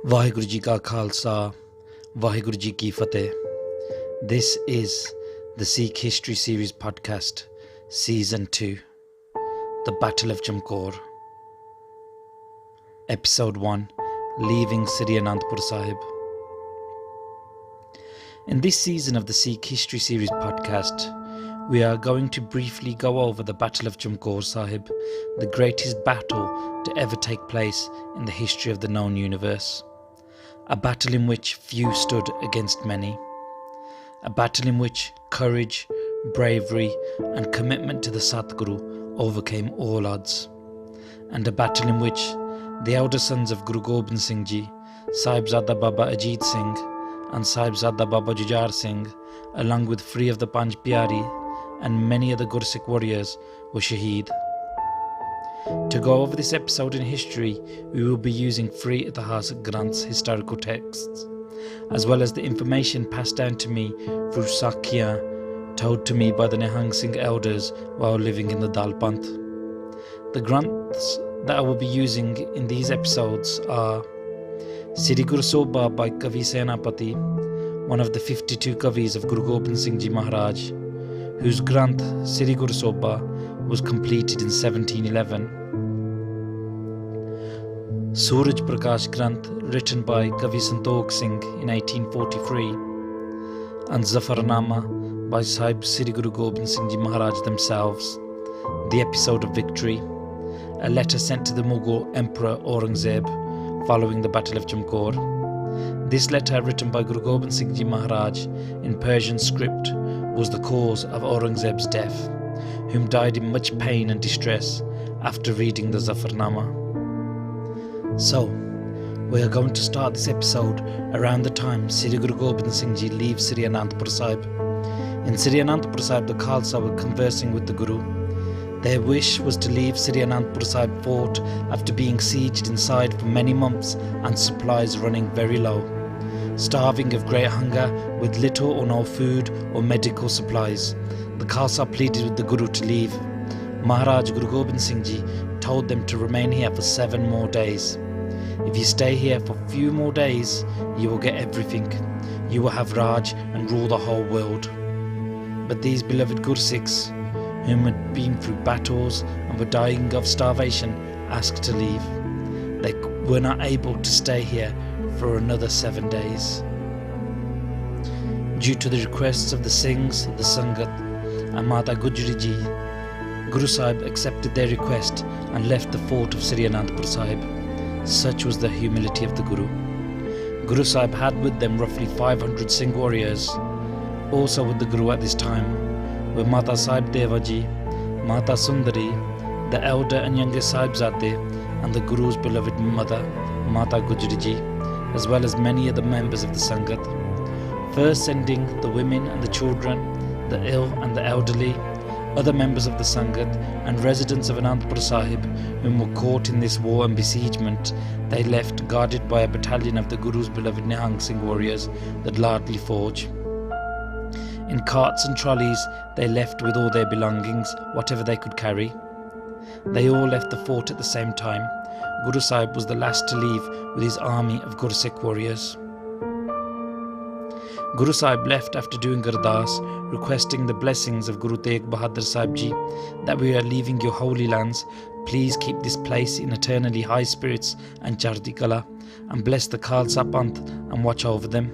Vaheguru Ji Ka Khalsa, Vaheguru Ji Ki Fateh. This is the Sikh History Series podcast, Season 2, The Battle of Chamkaur. Episode 1, Leaving Sri Anandpur Sahib. In this season of the Sikh History Series podcast, we are going to briefly go over the Battle of Chamkaur Sahib, the greatest battle to ever take place in the history of the known universe. A battle in which few stood against many. A battle in which courage, bravery and commitment to the Satguru overcame all odds. And a battle in which the elder sons of Guru Gobind Singh Ji, Sahibzada Baba Ajit Singh and Sahibzada Baba Jujhar Singh, along with three of the Panj Pyari and many other Gursikh warriors, were shaheed. To go over this episode in history, we will be using three Itihasic Granths historical texts, as well as the information passed down to me through Sakhiyan told to me by the Nihang Singh elders while living in the Dalpanth. The Granths that I will be using in these episodes are Sri Guru Sobha by Kavi Senapati, one of the 52 Kavis of Guru Gobind Singh Ji Maharaj, whose Granth Sri Guru Sobha was completed in 1711. Suraj Prakash Granth, written by Kavi Santokh Singh in 1843, and Zafarnama by Sahib Sri Guru Gobind Singh Ji Maharaj themselves, The Episode of Victory, a letter sent to the Mughal Emperor Aurangzeb following the Battle of Chamkaur. This letter, written by Guru Gobind Singh Ji Maharaj in Persian script, was the cause of Aurangzeb's death, whom died in much pain and distress after reading the Zafarnama. So, we are going to start this episode around the time Sri Guru Gobind Singh Ji leaves Sri Anandpur Sahib. In Sri Anandpur Sahib, the Khalsa were conversing with the Guru. Their wish was to leave Sri Anandpur Sahib fort after being sieged inside for many months and supplies running very low. Starving of great hunger with little or no food or medical supplies, the Khalsa pleaded with the Guru to leave. Maharaj Guru Gobind Singh Ji told them to remain here for 7 more days. If you stay here for a few more days, you will get everything. You will have Raj and rule the whole world. But these beloved Gursikhs, whom had been through battles and were dying of starvation, asked to leave. They were not able to stay here for another 7 days. Due to the requests of the Singhs, the Sangat and Mata Gujri Ji, Guru Sahib accepted their request and left the fort of Sri Anandpur Sahib. Such was the humility of the Guru. Guru Sahib had with them roughly 500 Singh warriors. Also with the Guru at this time were Mata Sahib Deva Ji, Mata Sundari, the elder and youngest Sahibzade, and the Guru's beloved mother, Mata Gujri Ji, as well as many other members of the Sangat. First sending the women and the children, the ill and the elderly, other members of the Sangat and residents of Anandpur Sahib whom were caught in this war and besiegement, they left guarded by a battalion of the Guru's beloved Nihang Singh warriors, the Ladli Forge. In carts and trolleys they left with all their belongings, whatever they could carry. They all left the fort at the same time. Guru Sahib was the last to leave with his army of Gursikh warriors. Guru Sahib left after doing Ardas, requesting the blessings of Guru Tegh Bahadur Sahib Ji that we are leaving your holy lands. Please keep this place in eternally high spirits and Chardi Kala, and bless the Khalsa Panth and watch over them.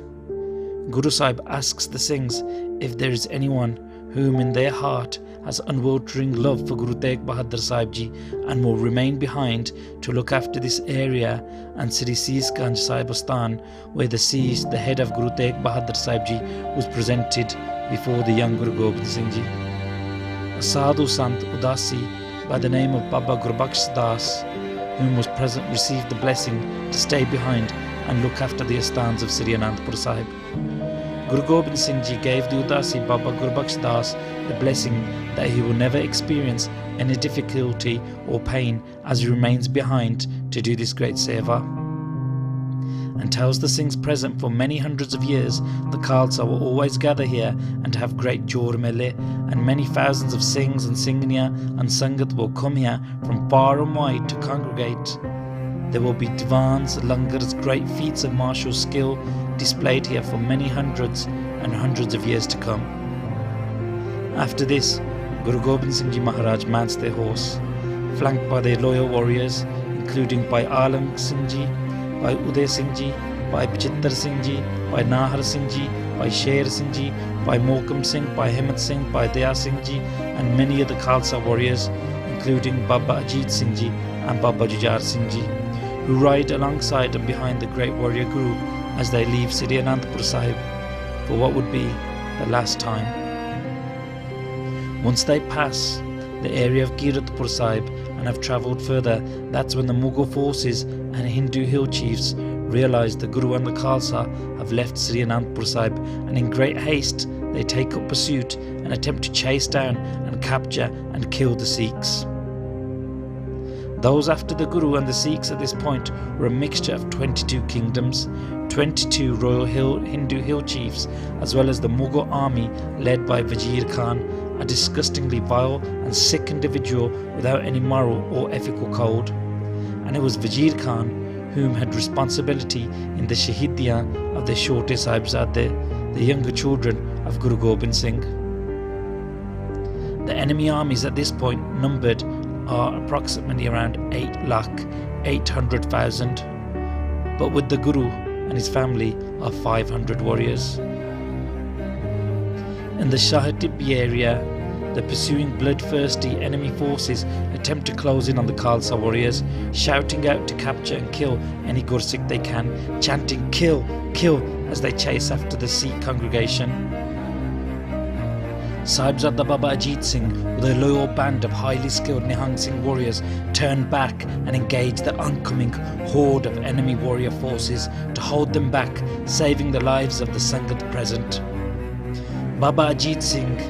Guru Sahib asks the Singhs if there is anyone whom in their heart has unwavering love for Guru Tegh Bahadur Sahib Ji and will remain behind to look after this area and Sri Seesganj Sahibastan, where the head of Guru Tegh Bahadur Sahib Ji, was presented before the young Guru Gobind Singh Ji. A Sadhu Sant Udasi by the name of Baba Gurbaksh Das, whom was present, received the blessing to stay behind and look after the Asthans of Sri Anandpur Sahib. Guru Gobind Singh Ji gave the Udasi Baba Gurbaksh Das the blessing that he will never experience any difficulty or pain as he remains behind to do this great seva. And tells the Singhs present for many hundreds of years, the Khalsa will always gather here and have great Jor Mele, and many thousands of Singhs and Singhniya and Sangat will come here from far and wide to congregate. There will be divans, langars, great feats of martial skill displayed here for many hundreds and hundreds of years to come. After this, Guru Gobind Singh Ji Maharaj mounts their horse, flanked by their loyal warriors, including Bhai Alam Singh Ji, Bhai Udey Singh Ji, Bhai Bachittar Singh Ji, Bhai Nahar Singh Ji, Bhai Sher Singh Ji, Bhai Mohkam Singh, Bhai Himmat Singh, Bhai Daya Singh Ji, and many other Khalsa warriors, including Baba Ajit Singh Ji and Baba Jujhar Singh Ji, who ride alongside and behind the great warrior Guru as they leave Sri Anandpur Sahib for what would be the last time. Once they pass the area of Kiratpur Sahib and have travelled further, that's when the Mughal forces and Hindu hill chiefs realise the Guru and the Khalsa have left Sri Anandpur Sahib, and in great haste they take up pursuit and attempt to chase down and capture and kill the Sikhs. Those after the Guru and the Sikhs at this point were a mixture of 22 kingdoms, 22 royal Hindu hill chiefs, as well as the Mughal army led by Wazir Khan, a disgustingly vile and sick individual without any moral or ethical code. And it was Wazir Khan whom had responsibility in the shaheediyan of the Chote Sahibzade, the younger children of Guru Gobind Singh. The enemy armies at this point numbered are approximately around 8,800,000, but with the Guru and his family are 500 warriors. In the Sahi Tibbi area, the pursuing bloodthirsty enemy forces attempt to close in on the Khalsa warriors, shouting out to capture and kill any Gursikh they can, chanting "Kill, kill" as they chase after the Sikh congregation. Sahibzada Baba Ajit Singh, with a loyal band of highly skilled Nihang Singh warriors, turned back and engaged the oncoming horde of enemy warrior forces to hold them back, saving the lives of the sangat present. Baba Ajit Singh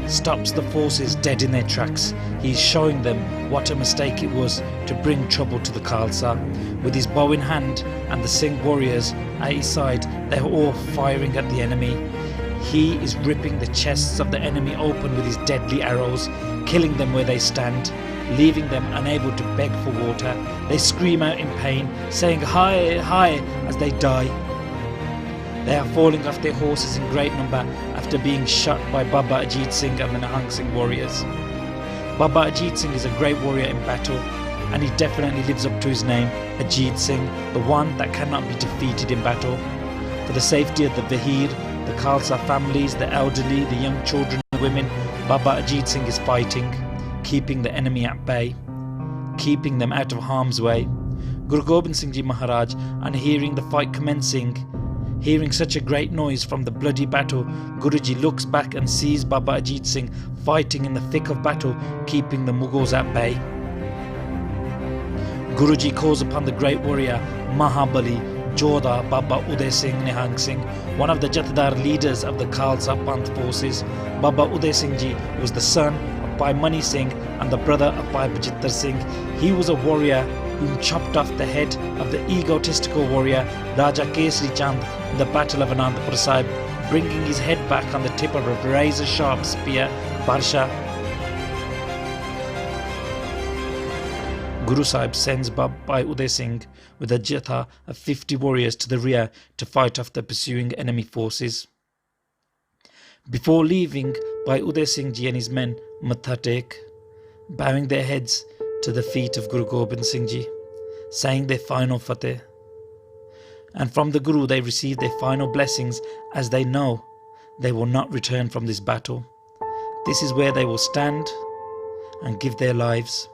stops the forces dead in their tracks. He is showing them what a mistake it was to bring trouble to the Khalsa. With his bow in hand and the Singh warriors at his side, they are all firing at the enemy. He is ripping the chests of the enemy open with his deadly arrows, killing them where they stand, leaving them unable to beg for water. They scream out in pain, saying "Hi, hi" as they die. They are falling off their horses in great number after being shot by Baba Ajit Singh and the Nihang Singh warriors. Baba Ajit Singh is a great warrior in battle, and he definitely lives up to his name, Ajit Singh, the one that cannot be defeated in battle. For the safety of the Vahir, the Khalsa families, the elderly, the young children and women, Baba Ajit Singh is fighting, keeping the enemy at bay, keeping them out of harm's way. Guru Gobind Singh Ji Maharaj, on hearing the fight commencing, hearing such a great noise from the bloody battle, Guruji looks back and sees Baba Ajit Singh fighting in the thick of battle, keeping the Mughals at bay. Guruji calls upon the great warrior Mahabali Jodha Baba Udey Singh Nihang Singh, one of the Jathedar leaders of the Khalsa Panth forces. Baba Udey Singh Ji was the son of Bhai Mani Singh and the brother of Bhai Bachittar Singh. He was a warrior whom chopped off the head of the egotistical warrior Raja Kesri Chand in the Battle of Anandpur Sahib, bringing his head back on the tip of a razor-sharp spear, Barsha. Guru Sahib sends Bhai Udey Singh with a jatha of 50 warriors to the rear to fight off the pursuing enemy forces. Before leaving, Bhai Udey Singh Ji and his men matha tek, bowing their heads to the feet of Guru Gobind Singh Ji, saying their final fateh. And from the Guru they receive their final blessings, as they know they will not return from this battle. This is where they will stand and give their lives.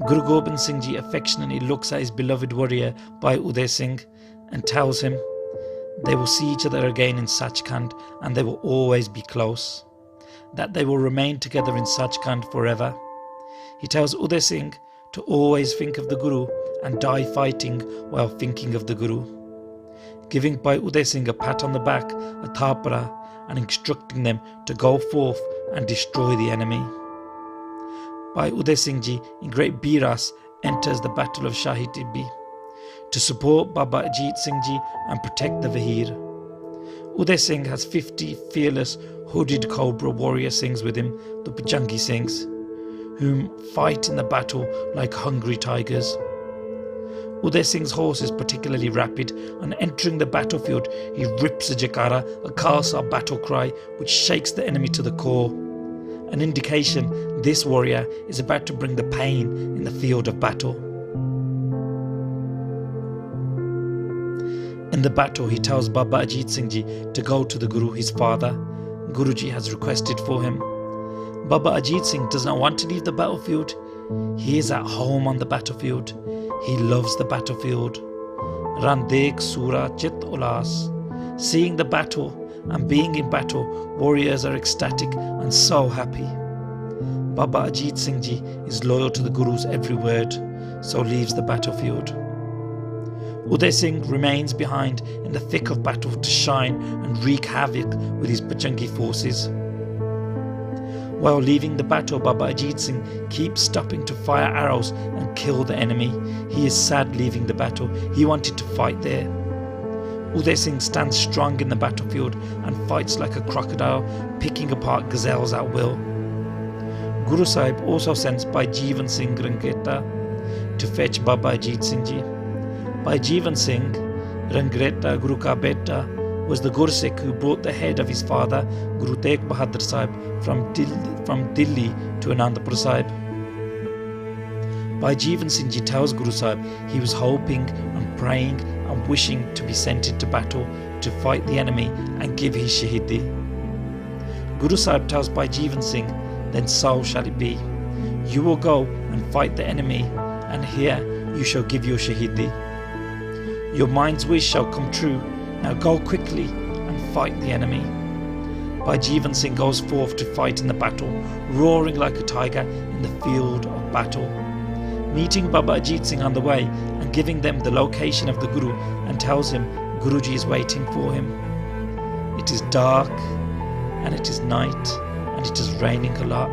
Guru Gobind Singh Ji affectionately looks at his beloved warrior Bhai Udey Singh and tells him they will see each other again in Sachkhand, and they will always be close, that they will remain together in Sachkhand forever. He tells Udai Singh to always think of the Guru and die fighting while thinking of the Guru, giving Bhai Udey Singh a pat on the back, a thapara, and instructing them to go forth and destroy the enemy. Bhai Udey Singh Ji in great biras enters the battle of Sahi Tibbi to support Baba Ajit Singh Ji and protect the Vahir. Udai Singh has 50 fearless hooded cobra warrior Singhs with him, the Bajrangi Singhs, whom fight in the battle like hungry tigers. Udai Singh's horse is particularly rapid. On entering the battlefield, he rips a jakara, a Khalsa battle cry, which shakes the enemy to the core. An indication this warrior is about to bring the pain in the field of battle. In the battle, he tells Baba Udey Singh Ji to go to the Guru, his father. Guruji has requested for him. Baba Udey Singh does not want to leave the battlefield. He is at home on the battlefield. He loves the battlefield. Randek Sura Chit Ulas. Seeing the battle and being in battle, warriors are ecstatic and so happy. Baba Udey Singh Ji is loyal to the Guru's every word, so leaves the battlefield. Udai Singh remains behind in the thick of battle to shine and wreak havoc with his Bajrangi forces. While leaving the battle, Baba Udey Singh keeps stopping to fire arrows and kill the enemy. He is sad leaving the battle. He wanted to fight there. Udai Singh stands strong in the battlefield and fights like a crocodile, picking apart gazelles at will. Guru Sahib also sends Bhai Udey Singh Rangreta to fetch Baba Udey Singh Ji. Bhai Udey Singh Rangreta Guru Ka Beta was the Gursikh who brought the head of his father, Guru Tegh Bahadur Sahib, from Delhi to Anandpur Sahib. Bhai Udey Singh Ji tells Guru Sahib he was hoping and praying and wishing to be sent into battle to fight the enemy and give his shaheedi. Guru Sahib tells Bhai Udey Singh, then so shall it be. You will go and fight the enemy, and here you shall give your shaheedi. Your mind's wish shall come true. Now go quickly and fight the enemy. Bhai Udey Singh goes forth to fight in the battle, roaring like a tiger in the field of battle. Meeting Baba Udey Singh on the way and giving them the location of the Guru, and tells him Guruji is waiting for him. It is dark and it is night and it is raining a lot,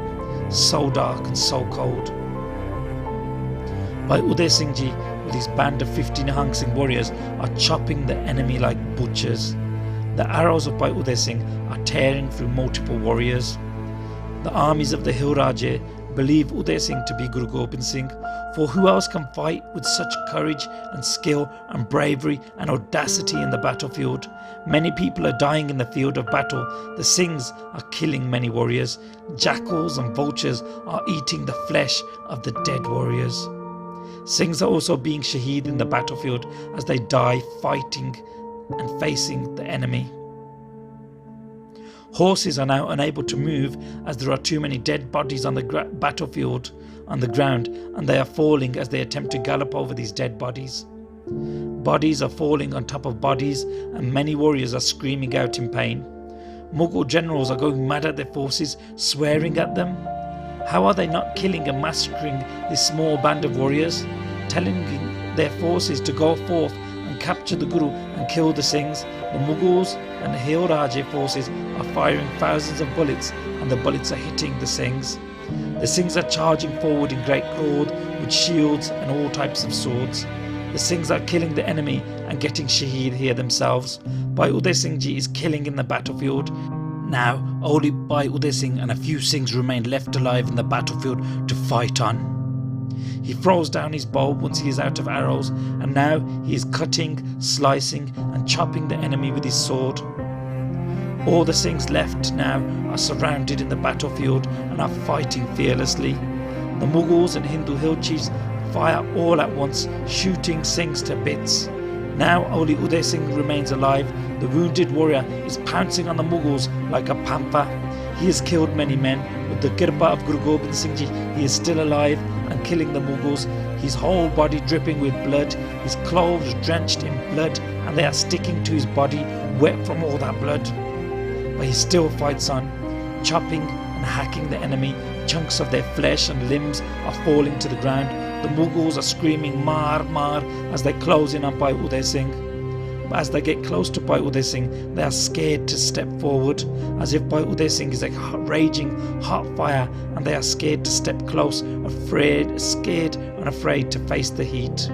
so dark and so cold. Bhai Udey Singh Ji with his band of 15 Nihang Singh warriors are chopping the enemy like butchers. The arrows of Bhai Udey Singh are tearing through multiple warriors. The armies of the Hill Raja believe Udai Singh to be Guru Gobind Singh, for who else can fight with such courage and skill and bravery and audacity in the battlefield? Many people are dying in the field of battle. The Singhs are killing many warriors. Jackals and vultures are eating the flesh of the dead warriors. Singhs are also being shaheed in the battlefield as they die fighting and facing the enemy. Horses are now unable to move as there are too many dead bodies on the battlefield on the ground, and they are falling as they attempt to gallop over these dead bodies. Bodies are falling on top of bodies, and many warriors are screaming out in pain. Mughal generals are going mad at their forces, swearing at them. How are they not killing and massacring this small band of warriors, telling their forces to go forth and capture the Guru and kill the Singhs? The Mughals and the Hill Raja forces are firing thousands of bullets, and the bullets are hitting the Singhs. The Singhs are charging forward in great crowd with shields and all types of swords. The Singhs are killing the enemy and getting shaheed here themselves. Bhai Udey Singh Ji is killing in the battlefield. Now only Bhai Udey Singh and a few Singhs remain left alive in the battlefield to fight on. He throws down his bow once he is out of arrows, and now he is cutting, slicing and chopping the enemy with his sword. All the Singhs left now are surrounded in the battlefield and are fighting fearlessly. The Mughals and Hindu hill chiefs fire all at once, shooting Singhs to bits. Now only Udai Singh remains alive. The wounded warrior is pouncing on the Mughals like a panther. He has killed many men. With the kirpa of Guru Gobind Singh Ji, he is still alive and killing the Mughals. His whole body dripping with blood, his clothes drenched in blood, and they are sticking to his body, wet from all that blood. But he still fights on, chopping and hacking the enemy. Chunks of their flesh and limbs are falling to the ground. The Mughals are screaming "Mar, Mar" as they close in on Bhai Udey Singh. But as they get close to Bhai Udey Singh, they are scared to step forward, as if Bhai Udey Singh is like raging hot fire, and they are scared to step close, scared and afraid to face the heat.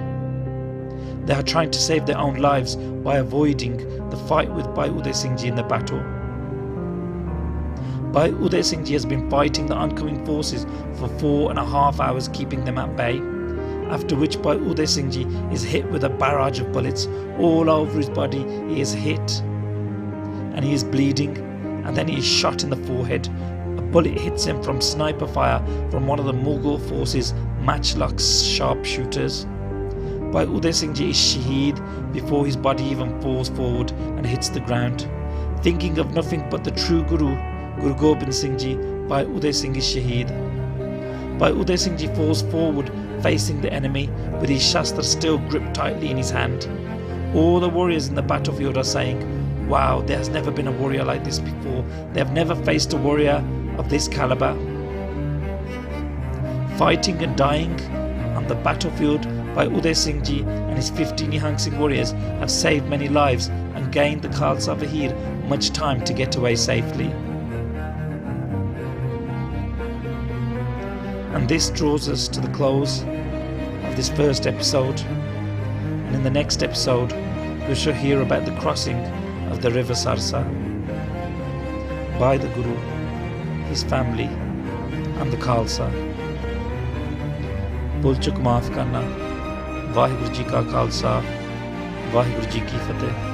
They are trying to save their own lives by avoiding the fight with Bhai Udey Singh Ji in the battle. Bhai Udey Singh Ji has been fighting the oncoming forces for 4.5 hours, keeping them at bay. After which Bhai Udey Singh Ji is hit with a barrage of bullets all over his body. He is hit and he is bleeding, and then he is shot in the forehead. A bullet hits him from sniper fire from one of the Mughal forces' matchlock sharpshooters. Bhai Udey Singh Ji is shaheed before his body even falls forward and hits the ground. Thinking of nothing but the true Guru, Guru Gobind Singh Ji, Bhai Udey Singh is shaheed. Bhai Udey Singh Ji falls forward facing the enemy with his shastra still gripped tightly in his hand. All the warriors in the battlefield are saying, "Wow, there has never been a warrior like this before. They have never faced a warrior of this caliber." Fighting and dying on the battlefield, Bhai Udey Singh Ji and his 15 Nihang Singh warriors have saved many lives and gained the Khalsa Vahir much time to get away safely. And this draws us to the close of this first episode. And in the next episode, we shall hear about the crossing of the river Sarsa by the Guru, his family and the Khalsa. Bhul chuk maaf karna. Vaheguru Ji ka Khalsa, Vaheguru Ji ki Fateh.